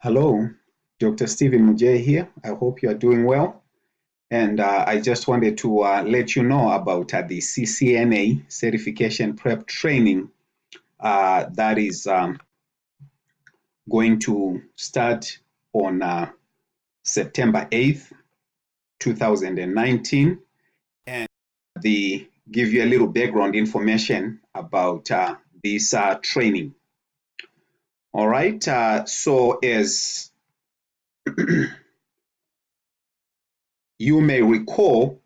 Hello, Dr. Stephen Mujay here. I hope you are doing well. And I just wanted to let you know about the CCNA Certification Prep training that is going to start on September 8th, 2019. And the give you a little background information about this training. All right. So as you may recall,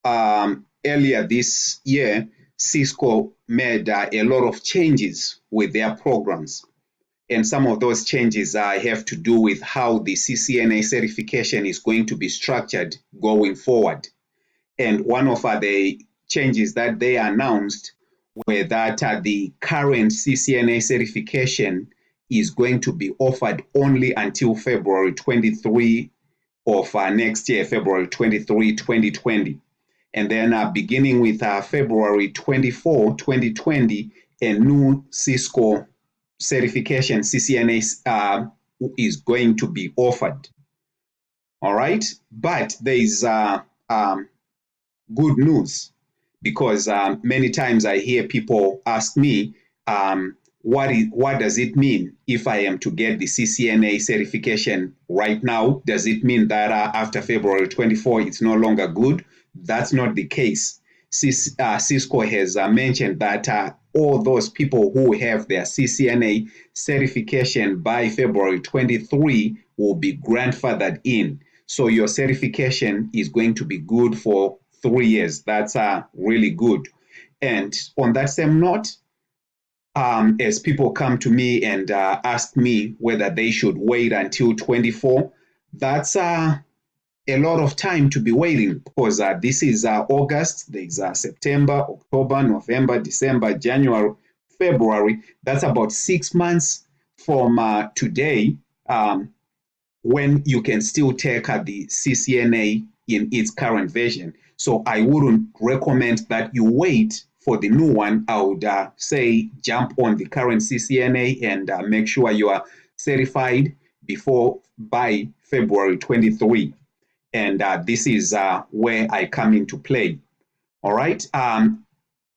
earlier this year, Cisco made a lot of changes with their programs. And some of those changes have to do with how the CCNA certification is going to be structured going forward. And one of the changes that they announced were that the current CCNA certification is going to be offered only until February 23 of next year, February 23, 2020. And then beginning with February 24, 2020, a new Cisco certification, CCNA, is going to be offered. All right. But there is good news because many times I hear people ask me, what does it mean if I am to get the CCNA certification right now? Does it mean that after February 24, it's no longer good? That's not the case. Cisco has mentioned that all those people who have their CCNA certification by February 23 will be grandfathered in. So your certification is going to be good for 3 years. That's really good. And on that same note, as people come to me and ask me whether they should wait until 24, that's a lot of time to be waiting because this is August, there's September, October, November, December, January, February. That's about 6 months from today when you can still take the CCNA in its current version. So I wouldn't recommend that you wait for the new one. I would say jump on the current CCNA and make sure you are certified by February 23. And this is where I come into play. All right.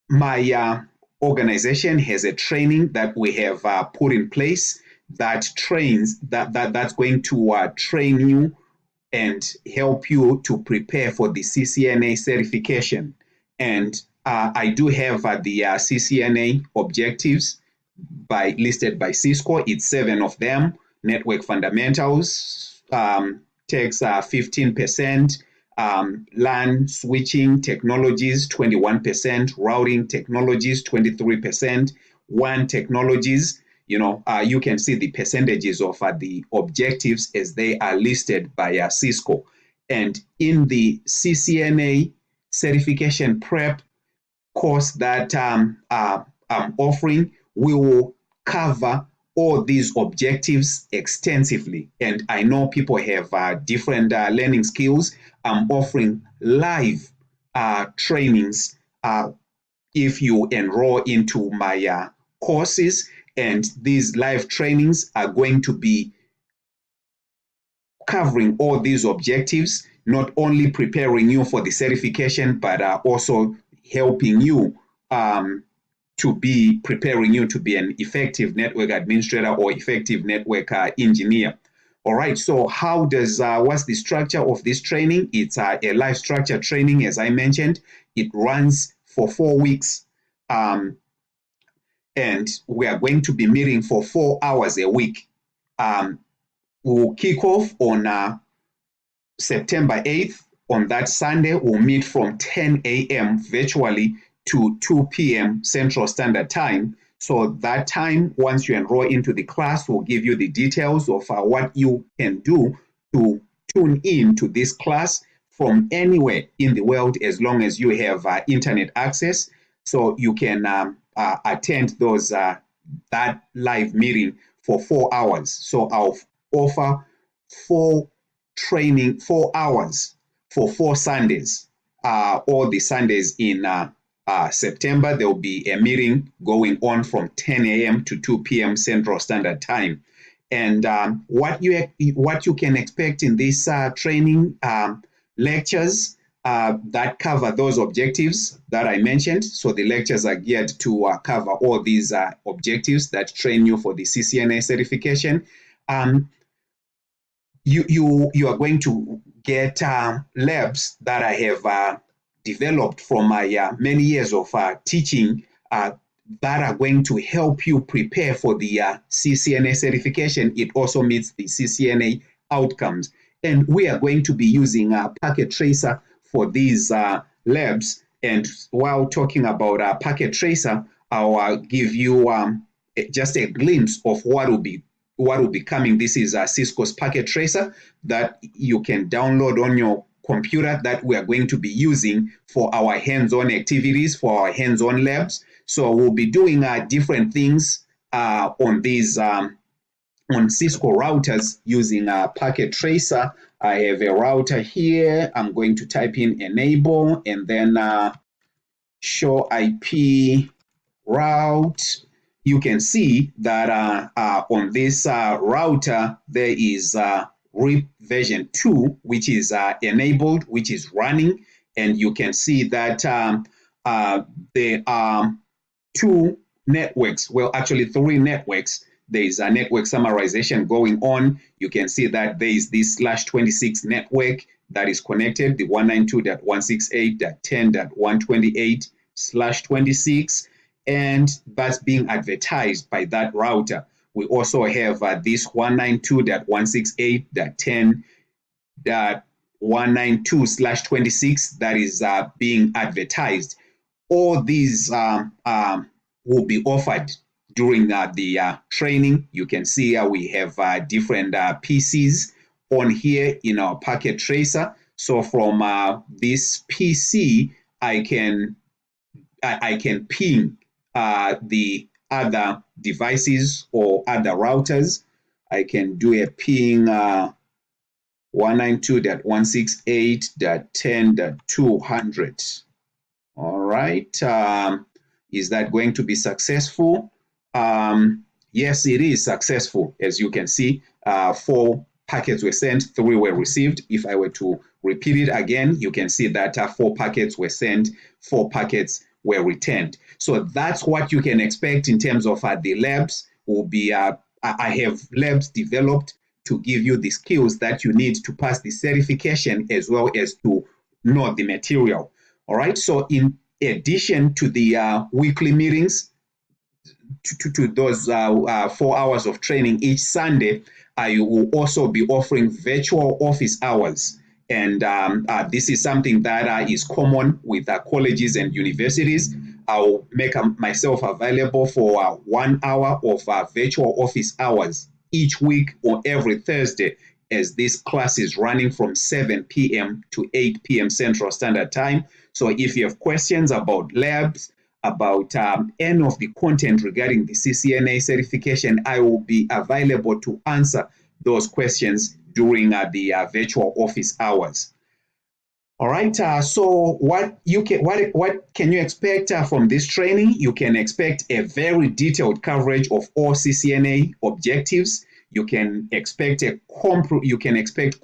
My organization has a training that we have put in place that's going to train you and help you to prepare for the CCNA certification. And I do have the CCNA objectives listed by Cisco. It's 7 of them. Network fundamentals takes 15%. LAN switching technologies, 21%. Routing technologies, 23%. WAN technologies, you can see the percentages of the objectives as they are listed by Cisco. And in the CCNA certification prep course that I'm offering, we will cover all these objectives extensively. And I know people have different learning skills. I'm offering live trainings if you enroll into my courses. And these live trainings are going to be covering all these objectives, not only preparing you for the certification, but also helping you preparing you to be an effective network administrator or effective network engineer. All right, so what's the structure of this training? It's a live structure training, as I mentioned. It runs for 4 weeks. And we are going to be meeting for 4 hours a week. We'll kick off on September 8th. On that Sunday, we'll meet from 10 a.m. virtually to 2 p.m. Central Standard Time. So that time, once you enroll into the class, we'll give you the details of what you can do to tune in to this class from anywhere in the world as long as you have internet access. So you can attend that live meeting for 4 hours. So I'll offer 4 hours for 4 Sundays. All the Sundays in September, there will be a meeting going on from 10 a.m. to 2 p.m. Central Standard Time. And what you can expect in this training lectures that cover those objectives that I mentioned. So the lectures are geared to cover all these objectives that train you for the CCNA certification. You are going to get labs that I have developed from my many years of teaching that are going to help you prepare for the CCNA certification. It also meets the CCNA outcomes. And we are going to be using Packet Tracer for these labs. And while talking about Packet Tracer, I'll give you just a glimpse of what will be coming. This is Cisco's Packet Tracer that you can download on your computer that we are going to be using for our hands-on activities, for our hands-on labs. So we'll be doing different things on these on Cisco routers using Packet Tracer. I have a router here. I'm going to type in enable and then show IP route. You can see that on this router, there is RIP version 2, which is enabled, which is running. And you can see that there are two networks, well, actually three networks. There is a network summarization going on. You can see that there is this /26 network that is connected, the 192.168.10.128/26, and that's being advertised by that router. We also have this 192.168.10.192/26 that is being advertised. All these will be offered during the training. You can see we have different PCs on here in our Packet Tracer. So from this PC, I can ping the other devices or other routers. I can do a ping 192.168.10.200. All right. Is that going to be successful? Yes, it is successful. As you can see, 4 packets were sent, 3 were received. If I were to repeat it again, you can see that 4 packets were sent, 4 packets were returned. So that's what you can expect in terms of the labs. Will be I have labs developed to give you the skills that you need to pass the certification as well as to know the material. All right. So in addition to the weekly meetings, to those 4 hours of training each Sunday, I will also be offering virtual office hours. And this is something that is common with colleges and universities. I'll make myself available for 1 hour of virtual office hours each week or every Thursday, as this class is running from 7 p.m. to 8 p.m. Central Standard Time. So if you have questions about labs, about any of the content regarding the CCNA certification, I will be available to answer those questions during the virtual office hours. All right. So what can you expect from this training? You can expect a very detailed coverage of all CCNA objectives. You can expect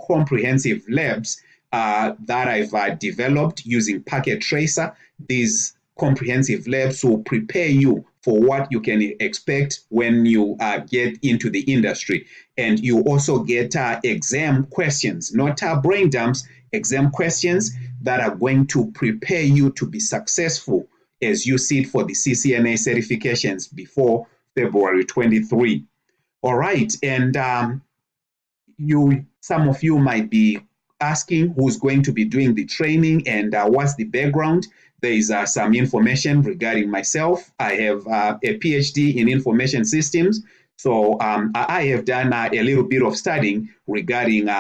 comprehensive labs that I've developed using Packet Tracer. These comprehensive labs will prepare you for what you can expect when you get into the industry. And you also get exam questions, not brain dumps, exam questions that are going to prepare you to be successful as you sit for the CCNA certifications before February 23. All right. And some of you might be asking who's going to be doing the training and what's the background. There is some information regarding myself. I have a PhD in information systems. So I have done a little bit of studying regarding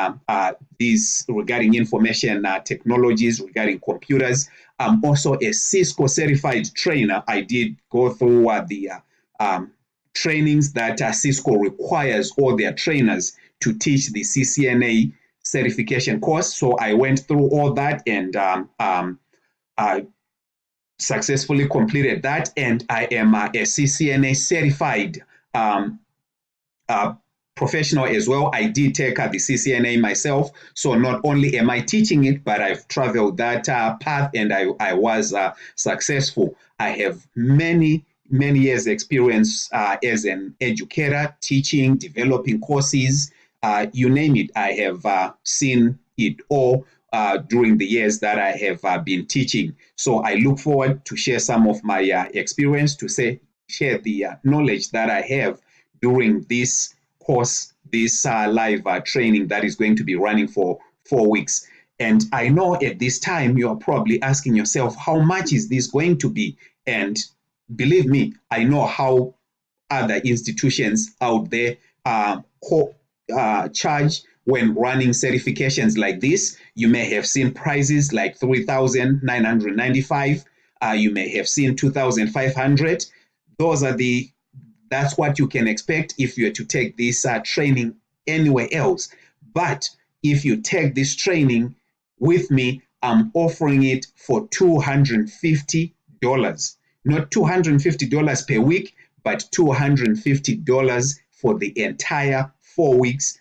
regarding information technologies, regarding computers. I'm also a Cisco certified trainer. I did go through the trainings that Cisco requires all their trainers to teach the CCNA certification course. So I went through all that and I successfully completed that, and I am a CCNA certified professional as well. I did take the CCNA myself. So not only am I teaching it, but I've traveled that path and I was successful. I have many years experience as an educator, teaching, developing courses, you name it. I have seen it all during the years that I have been teaching. So I look forward to share some of my experience, to share the knowledge that I have during this course, this live training that is going to be running for 4 weeks. And I know at this time you are probably asking yourself, how much is this going to be? And believe me, I know how other institutions out there charge when running certifications like this. You may have seen prices like $3,995. You may have seen $2,500. That's what you can expect if you're to take this training anywhere else. But if you take this training with me, I'm offering it for $250, not $250 per week, but $250 for the entire 4 weeks.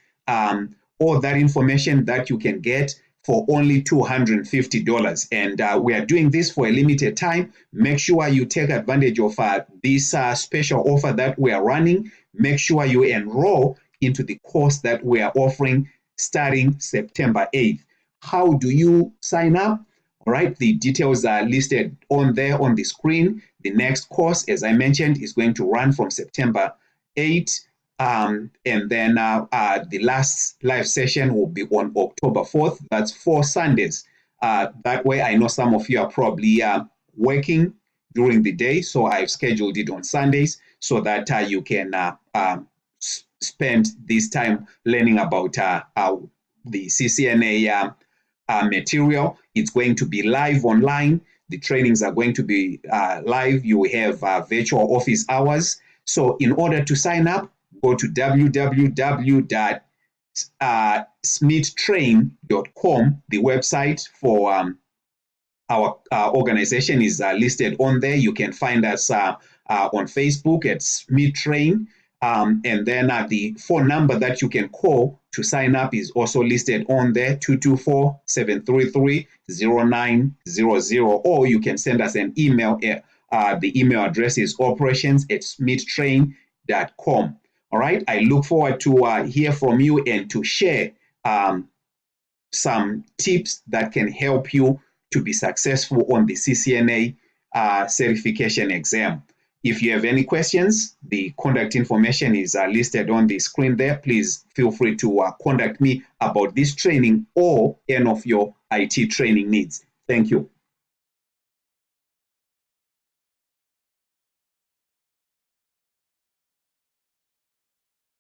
All that information that you can get for only $250. And we are doing this for a limited time. Make sure you take advantage of this special offer that we are running. Make sure you enroll into the course that we are offering starting September 8th. How do you sign up? All right, the details are listed on there on the screen. The next course, as I mentioned, is going to run from September 8th. And then the last live session will be on October 4th. That's 4 Sundays. That way, I know some of you are probably working during the day, so I've scheduled it on Sundays so that you can spend this time learning about the CCNA material. It's going to be live online. The trainings are going to be live. You have virtual office hours. So in order to sign up, go to www.smithtrain.com. The website for our organization is listed on there. You can find us on Facebook at Smith Train. And then the phone number that you can call to sign up is also listed on there, 224-733-0900. Or you can send us an email. The email address is operations@smithtrain.com. All right. I look forward to hear from you and to share some tips that can help you to be successful on the CCNA certification exam. If you have any questions, the contact information is listed on the screen there. Please feel free to contact me about this training or any of your IT training needs. Thank you.